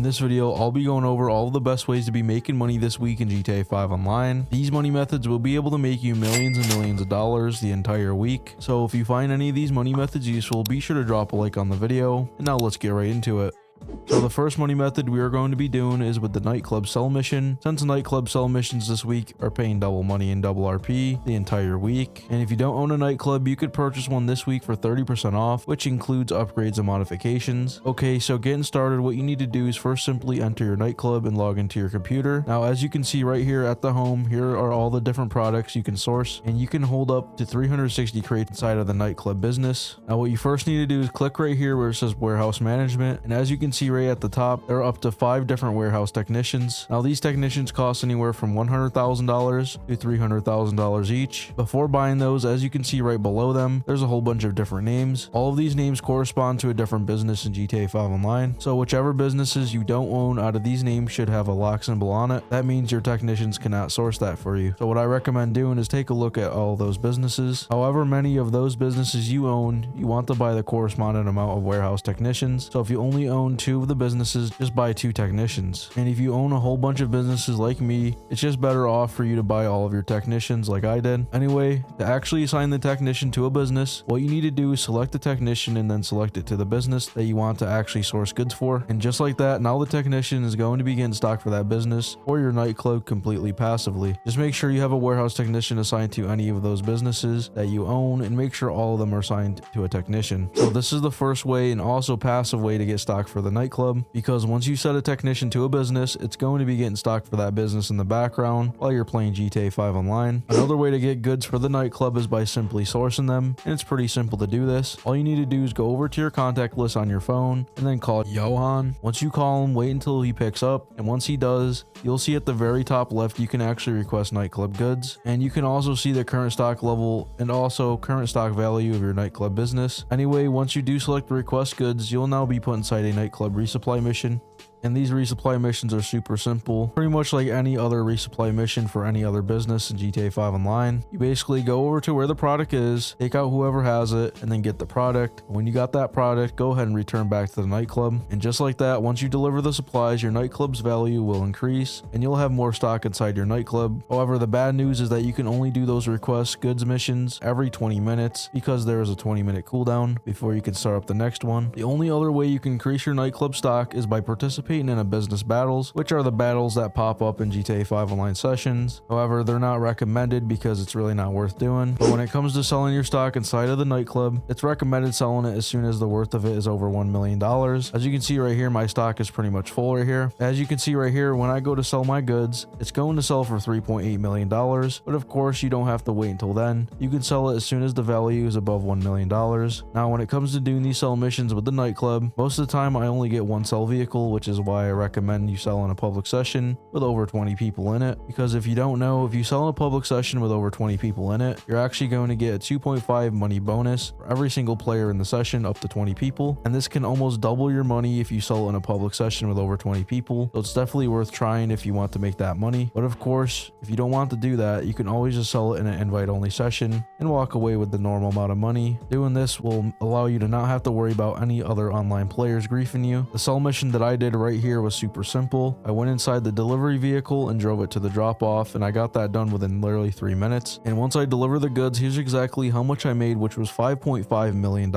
this video, I'll be going over all of the best ways to be making money this week in GTA 5 Online. These money methods will be able to make you millions and millions of dollars the entire week. So if you find any of these money methods useful, be sure to drop a like on the video. And now let's get right into it. So the first money method we are going to be doing is with the nightclub sell mission. Since nightclub sell missions this week are paying double money and double RP the entire week. And if you don't own a nightclub, you could purchase one this week for 30% off, which includes upgrades and modifications. Okay, so getting started, what you need to do is first simply enter your nightclub and log into your computer. Now, as you can see right here at the home, here are all the different products you can source, and you can hold up to 360 crates inside of the nightclub business. Now, what you first need to do is click right here where it says warehouse management, and as you can see right at the top, there are up to 5 different warehouse technicians. Now, these technicians cost anywhere from $100,000 to $300,000 each. Before buying those, as you can see right below them, there's a whole bunch of different names. All of these names correspond to a different business in GTA 5 Online. So whichever businesses you don't own out of these names should have a lock symbol on it. That means your technicians cannot source that for you. So what I recommend doing is take a look at all those businesses. However many of those businesses you own, you want to buy the corresponding amount of warehouse technicians. So if you only own 2 of the businesses, just buy 2 technicians. And if you own a whole bunch of businesses like me, it's just better off for you to buy all of your technicians like I did. Anyway, to actually assign the technician to a business, what you need to do is select the technician and then select it to the business that you want to actually source goods for. And just like that, now the technician is going to be getting stock for that business or your nightclub completely passively. Just make sure you have a warehouse technician assigned to any of those businesses that you own, and make sure all of them are assigned to a technician. So this is the first way and also passive way to get stock for the nightclub, because once you set a technician to a business, it's going to be getting stock for that business in the background while you're playing GTA 5 Online. Another way to get goods for the nightclub is by simply sourcing them, and it's pretty simple to do this. All you need to do is go over to your contact list on your phone and then call Johan. Once you call him, wait until he picks up, and once he does, you'll see at the very top left you can actually request nightclub goods, and you can also see the current stock level and also current stock value of your nightclub business. Anyway, once you do select the request goods, you'll now be put inside a nightclub resupply mission. And these resupply missions are super simple, pretty much like any other resupply mission for any other business in GTA 5 Online. You basically go over to where the product is, take out whoever has it, and then get the product. When you got that product, go ahead and return back to the nightclub. And just like that, once you deliver the supplies, your nightclub's value will increase and you'll have more stock inside your nightclub. However, the bad news is that you can only do those request goods missions every 20 minutes because there is a 20-minute cooldown before you can start up the next one. The only other way you can increase your nightclub stock is by participating in a business battles, which are the battles that pop up in GTA 5 Online sessions. However, they're not recommended because it's really not worth doing. But when it comes to selling your stock inside of the nightclub, it's recommended selling it as soon as the worth of it is over $1 million. As you can see right here, my stock is pretty much full right here. As you can see right here, when I go to sell my goods, it's going to sell for $3.8 million. But of course, you don't have to wait until then. You can sell it as soon as the value is above $1 million. Now, when it comes to doing these sell missions with the nightclub, most of the time I only get one sell vehicle, which is why I recommend you sell in a public session with over 20 people in it, because if you don't know, if you sell in a public session with over 20 people in it, you're actually going to get a 2.5 money bonus for every single player in the session up to 20 people, and this can almost double your money if you sell in a public session with over 20 people. So it's definitely worth trying if you want to make that money. But of course, if you don't want to do that, you can always just sell it in an invite only session and walk away with the normal amount of money. Doing this will allow you to not have to worry about any other online players griefing you. The sell mission that I did right here was super simple. I went inside the delivery vehicle and drove it to the drop off, and I got that done within literally 3 minutes. And once I delivered the goods, here's exactly how much I made, which was $5.5 million,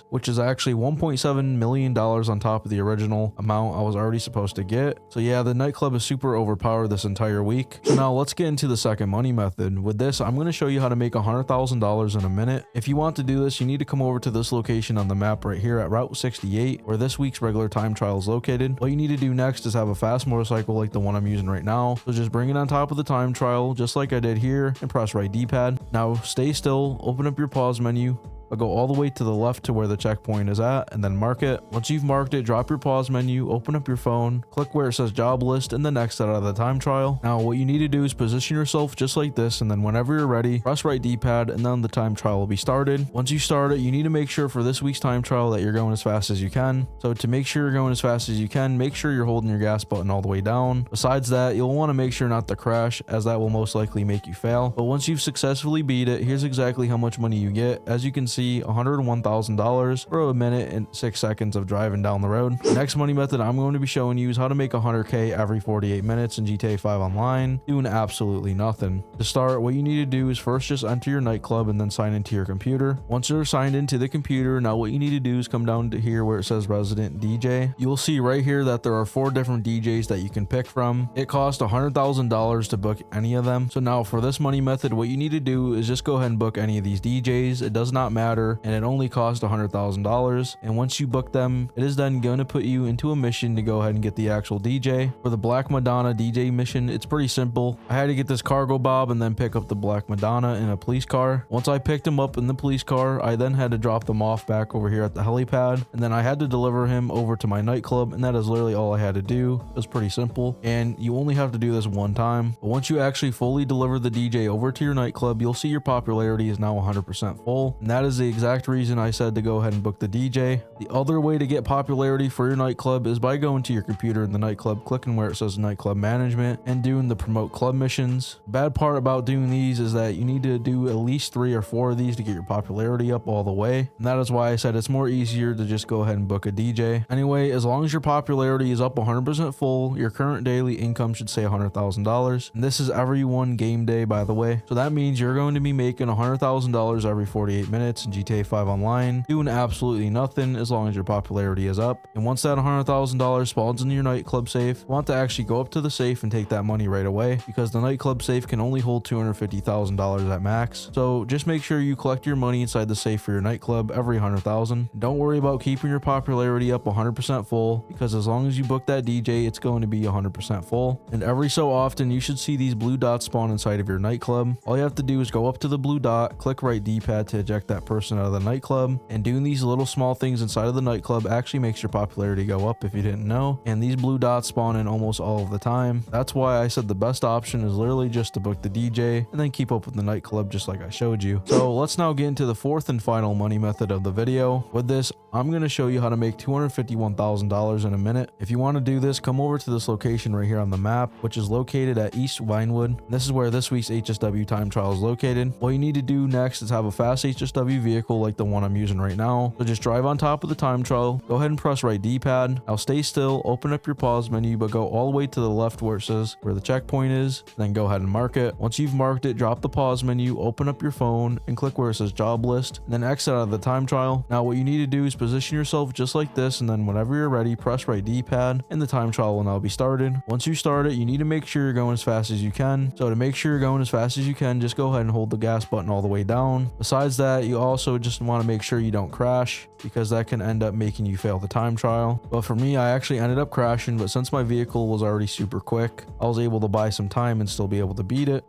which is actually $1.7 million on top of the original amount I was already supposed to get. So yeah, the nightclub is super overpowered this entire week. So now let's get into the second money method. With this, I'm going to show you how to make $100,000 in a minute. If you want to do this, you need to come over to this location on the map right here at Route 68, where this week's regular time trial is located. What you need to do next is have a fast motorcycle like the one I'm using right now. So just bring it on top of the time trial, just like I did here, and press right D-pad. Now stay still, open up your pause menu, but go all the way to the left to where the checkpoint is at and then mark it. Once you've marked it, drop your pause menu, open up your phone, click where it says job list and then exit out of the time trial. Now what you need to do is position yourself just like this, and then whenever you're ready, press right D-pad and then the time trial will be started. Once you start it, you need to make sure for this week's time trial that you're going as fast as you can. So to make sure you're going as fast as you can, make sure you're holding your gas button all the way down. Besides that, you'll want to make sure not to crash, as that will most likely make you fail. But once you've successfully beat it, here's exactly how much money you get. As you can see, see, $101,000 for a minute and 6 seconds of driving down the road. The next money method I'm going to be showing you is how to make 100K every 48 minutes in GTA 5 Online, doing absolutely nothing. To start, what you need to do is first just enter your nightclub and then sign into your computer. Once you're signed into the computer, now what you need to do is come down to here where it says resident DJ. You'll see right here that there are 4 different DJs that you can pick from. It costs $100,000 to book any of them. So now for this money method, what you need to do is just go ahead and book any of these DJs. It does not matter, and it only costs $100,000. And once you book them, it is then going to put you into a mission to go ahead and get the actual DJ. For the Black Madonna DJ mission, it's pretty simple. I had to get this cargo bob and then pick up the Black Madonna in a police car. Once I picked him up in the police car, I then had to drop them off back over here at the helipad, and then I had to deliver him over to my nightclub, and that is literally all I had to do. It was pretty simple, and you only have to do this one time. But once you actually fully deliver the DJ over to your nightclub, you'll see your popularity is now 100% full, and that is the exact reason I said to go ahead and book the DJ. The other way to get popularity for your nightclub is by going to your computer in the nightclub, clicking where it says nightclub management, and doing the promote club missions. The bad part about doing these is that you need to do at least 3 or 4 of these to get your popularity up all the way, and that is why I said it's more easier to just go ahead and book a DJ. Anyway, as long as your popularity is up 100% full, your current daily income should say $100,000, and this is every one game day, by the way. So that means you're going to be making $100,000 every 48 minutes in GTA 5 Online, doing absolutely nothing as long as your popularity is up. And once that $100,000 spawns in your nightclub safe, you want to actually go up to the safe and take that money right away, because the nightclub safe can only hold $250,000 at max. So just make sure you collect your money inside the safe for your nightclub every 100,000. Don't worry about keeping your popularity up 100% full, because as long as you book that DJ, it's going to be 100% full. And every so often, you should see these blue dots spawn inside of your nightclub. All you have to do is go up to the blue dot, click right D-pad to eject that person out of the nightclub, and doing these little small things inside of the nightclub actually makes your popularity go up if you didn't know. And these blue dots spawn in almost all of the time. That's why I said the best option is literally just to book the DJ and then keep up with the nightclub just like I showed you. So let's now get into the 4th and final money method of the video. With this, I'm going to show you how to make $251,000 in a minute. If you want to do this, come over to this location right here on the map, which is located at East Vinewood. This is where this week's HSW time trial is located. What you need to do next is have a fast HSW vehicle like the one I'm using right now. So just drive on top of the time trial, go ahead and press right D-pad. Now stay still, open up your pause menu, but go all the way to the left where it says where the checkpoint is, then go ahead and mark it. Once you've marked it, drop the pause menu, open up your phone, and click where it says job list, and then exit out of the time trial. Now what you need to do is position yourself just like this, and then whenever you're ready, press right D-pad, and the time trial will now be started. Once you start it, you need to make sure you're going as fast as you can. So to make sure you're going as fast as you can, just go ahead and hold the gas button all the way down. Besides that, you also just want to make sure you don't crash, because that can end up making you fail the time trial. But for me, I actually ended up crashing, but since my vehicle was already super quick, I was able to buy some time and still be able to beat it.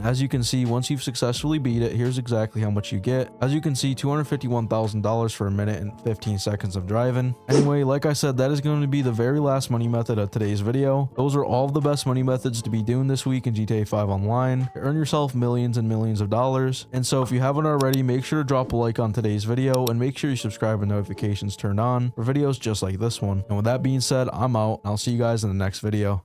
As you can see, once you've successfully beat it, here's exactly how much you get. As you can see, $251,000 for a minute and 15 seconds of driving. Anyway, like I said, that is going to be the very last money method of today's video. Those are all of the best money methods to be doing this week in GTA 5 Online to earn yourself millions and millions of dollars. And so if you haven't already, make sure to drop a like on today's video and make sure you subscribe with notifications turned on for videos just like this one. And with that being said, I'm out, and I'll see you guys in the next video.